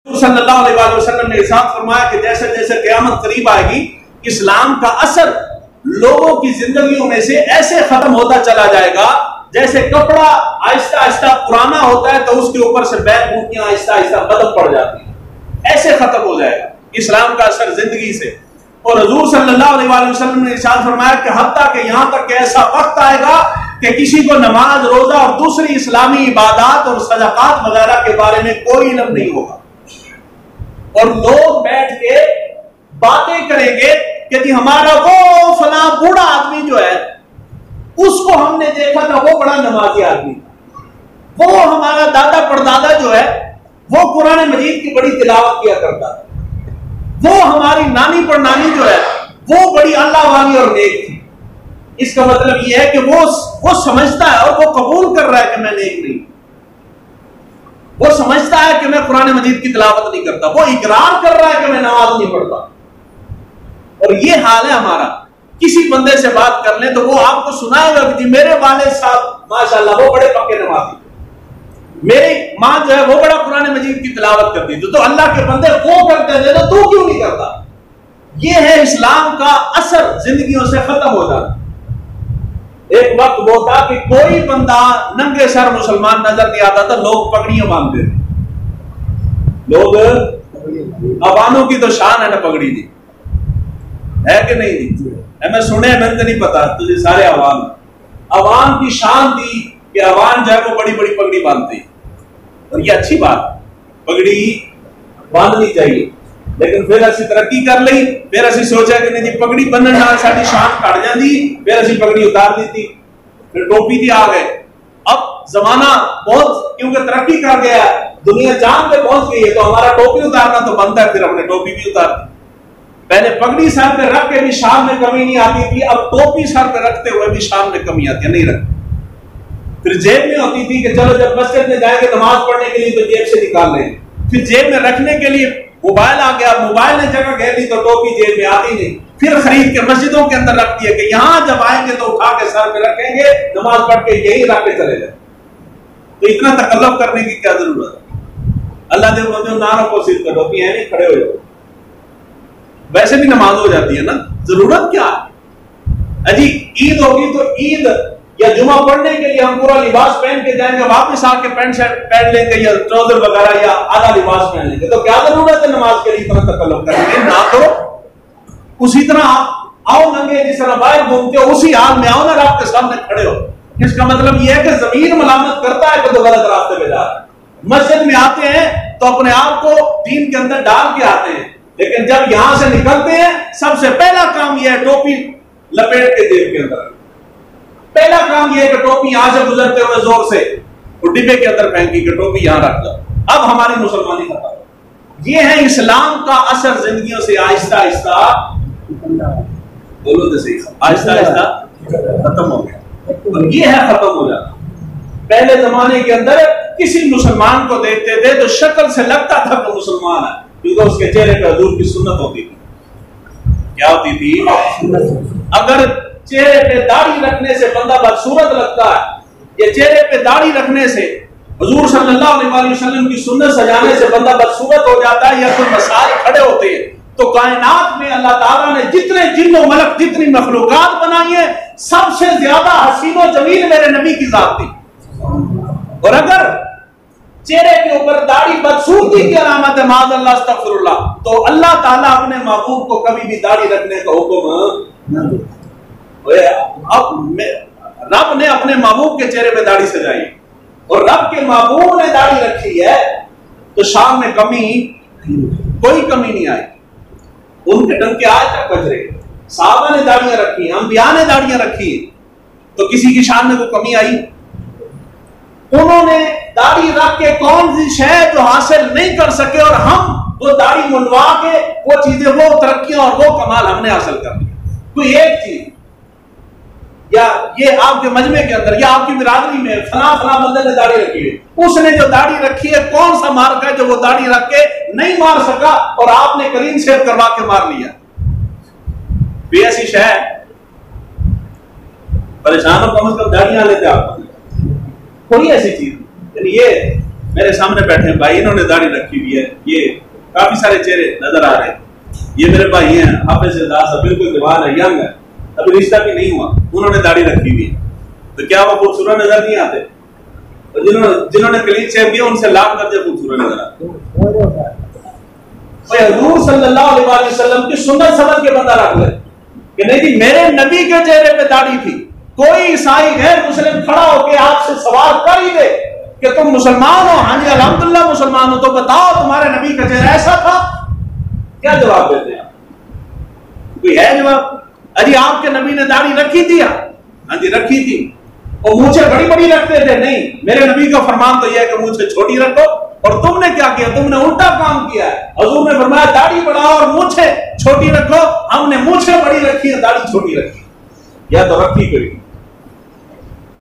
صلی اللہ علیہ وسلم نے ارشاد فرمایا کہ جیسے جیسے قیامت قریب آئے گی اسلام کا اثر لوگوں کی زندگیوں میں سے ایسے ختم ہوتا چلا جائے گا جیسے کپڑا آہستہ آہستہ پرانا ہوتا ہے تو اس کے اوپر سے بیل بوٹیاں آہستہ آہستہ بدل پڑ جاتی ہیں، ایسے ختم ہو جائے گا اسلام کا اثر زندگی سے۔ اور حضور صلی اللہ علیہ وسلم نے ارشاد فرمایا کہ حتیٰ کہ یہاں تک کہ ایسا وقت آئے گا کہ کسی کو نماز، روزہ اور دوسری اسلامی عبادات اور صدقات وغیرہ کے بارے میں کوئی علم نہیں ہوگا، اور لوگ بیٹھ کے باتیں کریں گے کہ جی ہمارا وہ فلاں بوڑھا آدمی جو ہے اس کو ہم نے دیکھا تھا، وہ بڑا نمازی آدمی تھا، وہ ہمارا دادا پردادا جو ہے وہ قرآن مجید کی بڑی تلاوت کیا کرتا تھا، وہ ہماری نانی پڑنانی جو ہے وہ بڑی اللہ والی اور نیک تھی۔ اس کا مطلب یہ ہے کہ وہ سمجھتا ہے اور وہ قبول کر رہا ہے کہ میں نیک نہیں، وہ سمجھتا ہے کہ میں قرآن مجید کی تلاوت نہیں کرتا، وہ اقرار کر رہا ہے کہ میں نماز نہیں پڑھتا۔ اور یہ حال ہے ہمارا، کسی بندے سے بات کر لیں تو وہ آپ کو سنائے گا کہ جی میرے والد صاحب ماشاءاللہ وہ بڑے پکے نمازی، میری ماں جو ہے وہ بڑا قرآن مجید کی تلاوت کرتی تھی، تو اللہ کے بندے وہ کرتے تھے تو کیوں نہیں کرتا؟ یہ ہے اسلام کا اثر زندگیوں سے ختم ہو جاتا۔ ایک وقت وہ تھا کہ کوئی بندہ ننگے سر مسلمان نظر نہیں آتا تھا، لوگ پگڑیاں باندھتے تھے، لوگ عوانوں کی تو شان ہے نا پگڑی دی، ہے کہ نہیں دی؟ میں سنے میں تو نہیں پتا، تجھے سارے عوام کی شان دی کہ عوام جو ہے وہ بڑی بڑی پگڑی باندھتی، اور یہ اچھی بات، پگڑی باندھنی چاہیے، لیکن پھر اسی ترقی کر لی، پھر اسی سوچا کہ نہیں جی پگڑی بننے نال ساری شان کٹ جاندی، پھر اسی پگڑی اتار دی تھی، پھر ٹوپی دی آ گئے۔ اب زمانہ بہت کیونکہ ترقی کر گیا، دنیا چاند پہ پہنچ گئی ہے، تو ہمارا ٹوپی اتارنا تو بنتا ہے، پھر ہم نے ٹوپی بھی اتار دی۔ پہلے پگڑی سر پہ رکھ کے بھی شان میں کمی نہیں آتی تھی، اب ٹوپی سر پہ رکھتے ہوئے بھی شان میں کمی آتی ہے، نہیں رکھتے۔ پھر جیب میں ہوتی تھی کہ چلو جب مسجد میں جائیں گے نماز پڑھنے کے لیے تو جیب سے نکال لیں، پھر جیب میں رکھنے کے لیے موبائل آ گیا، موبائل نے جگہ گھیر لی تو ٹوپی جیب میں آتی نہیں، پھر خرید کے مسجدوں کے اندر رکھتی ہے کہ یہاں جب آئیں گے تو اٹھا کے سر پہ رکھیں گے، نماز پڑھ کے یہی رکھ کے چلے جائیں۔ تو اتنا تکلف کرنے کی کیا ضرورت ہے؟ اللہ دے بندے نہ رکھو صرف کا ٹوپی ہے نہیں، کھڑے ہو جاؤ، ویسے بھی نماز ہو جاتی ہے نا، ضرورت کیا ہے؟ اجی عید ہوگی تو عید یا جمعہ پڑھنے کے لیے ہم پورا لباس پہن کے جائیں گے، واپس آ کے پینٹ شرٹ پہن لیں گے یا ٹراؤزر وغیرہ یا آدھا لباس پہن لیں گے، تو کیا ضرورت ہے نماز کے لیے اتنا تکلف کرنے کی؟ نہ کرو، اسی طرح آؤ ننگے جس طرح باہر گھومتے ہو اسی حال میں آؤ نا، رب کے سامنے کھڑے ہو۔ اس کا مطلب یہ ہے کہ ضمیر ملامت کرتا ہے کہ تو غلط راستے پہ جا رہا ہے۔ مسجد میں آتے ہیں تو اپنے آپ کو دین کے اندر ڈال کے آتے ہیں، لیکن جب یہاں سے نکلتے ہیں سب سے پہلا کام یہ ہے ٹوپی لپیٹ کے جیب کے اندر، پہلا کام یہ ہے کہ ٹوپی یہاں سے گزرتے ہوئے زور سے ڈبے کے اندر پھینکی کہ ٹوپی یہاں رکھ دو، اب ہماری مسلمانی ختم۔ یہ ہے اسلام کا اثر زندگیوں سے آہستہ آہستہ، بولو تو صحیح، آہستہ آہستہ ختم ہو گیا، اور یہ ہے ختم ہو جانا۔ پہلے زمانے کے اندر کسی مسلمان کو دیکھتے تھے تو شکل سے لگتا تھا کہ مسلمان ہے، کیونکہ اس کے چہرے پہ حضور کی سنت ہوتی تھی۔ کیا ہوتی تھی؟ اگر چہرے پہ داڑھی رکھنے سے بندہ بدصورت لگتا ہے، یا چہرے پہ داڑھی رکھنے سے حضور صلی اللہ علیہ وسلم کی سنت سجانے سے بندہ بدصورت ہو جاتا ہے، یا کوئی مسائل کھڑے ہوتے ہیں، تو کائنات میں اللہ تعالیٰ نے جتنے جن و ملک، جتنی مخلوقات بنائی ہیں، سب سے زیادہ حسین و جمیل میرے نبی کی ذات تھی۔ اور اگر چہرے کے اوپر داڑھی بدصورتی کی علامت ہے، معاذ اللہ استغفر اللہ، تو اللہ تعالیٰ اپنے محبوب کو کبھی بھی داڑھی رکھنے کا حکم نہ دے۔ اب رب نے اپنے محبوب کے چہرے پہ داڑھی سجائی، اور رب کے محبوب نے داڑھی رکھی ہے تو شام میں کمی، کوئی کمی نہیں آئی، ان کے ڈنکے آج تک بج رہے۔ صحابہ نے داڑیاں رکھی ہیں، انبیاء نے داڑیاں رکھی ہیں، تو کسی کی شان میں کوئی کمی آئی؟ انہوں نے داڑھی رکھ کے کون سی شے جو حاصل نہیں کر سکے، اور ہم وہ داڑھی منڈوا کے وہ چیزیں، وہ ترقیاں اور وہ کمال ہم نے حاصل کر لی۔ کوئی ایک چیز، یا یہ آپ کے مجمع کے اندر یا آپ کی برادری میں فلاں فلاں بندے نے داڑھی رکھی ہے، اس نے جو داڑھی رکھی ہے کون سا مارک ہے جو وہ داڑھی رکھ کے نہیں مار سکا اور آپ نے کلین شیو کروا کے مار لیا؟ بھی ایسی شے پریشان ہو، کم از کم داڑیاں لیتے آپ، کوئی ایسی چیز، یعنی یہ میرے سامنے بیٹھے ہیں بھائی، انہوں نے داڑھی رکھی ہوئی ہے، یہ کافی سارے چہرے نظر آ رہے ہیں، یہ میرے بھائی ہیں، حافظ صاحب بالکل جوان ہے، ینگ ہے، ابھی رشتہ بھی نہیں ہوا، انہوں نے داڑھی رکھی ہوئی ہے، تو کیا وہ خوبصورت نظر نہیں آتے؟ جنہوں نے کلین شیو کیا ان سے لاکھ درجے خوبصورت نظر آتے۔ حضور صلی اللہ علیہ وسلم کی سنت سمجھ کے بندہ رکھ لے کہ نہیں جی میرے نبی کے چہرے پہ داڑھی تھی، کوئی عیسائی غیر مسلم کھڑا ہو کے آپ سے سوال کر ہی دے کہ تم مسلمان ہو، ہاں جی الحمدللہ مسلمان ہو، تو بتاؤ تمہارے نبی کا چہرہ ایسا تھا، کیا جواب دیتے ہیں؟ کوئی ہے جواب؟ اجی آپ کے نبی نے داڑھی رکھی تھی؟ ہاں جی رکھی تھی، اور مونچھیں بڑی بڑی رکھتے تھے؟ نہیں، میرے نبی کا فرمان تو یہ ہے کہ مونچھیں چھوٹی رکھو، اور تم نے کیا کیا؟ تم نے الٹا کام کیا ہے، حضور نے فرمایا داڑھی بڑھاؤ اور مونچھیں چھوٹی رکھو، ہم نے مونچھیں بڑی رکھی ہے، داڑھی چھوٹی رکھی، یا تو رکھی کوئی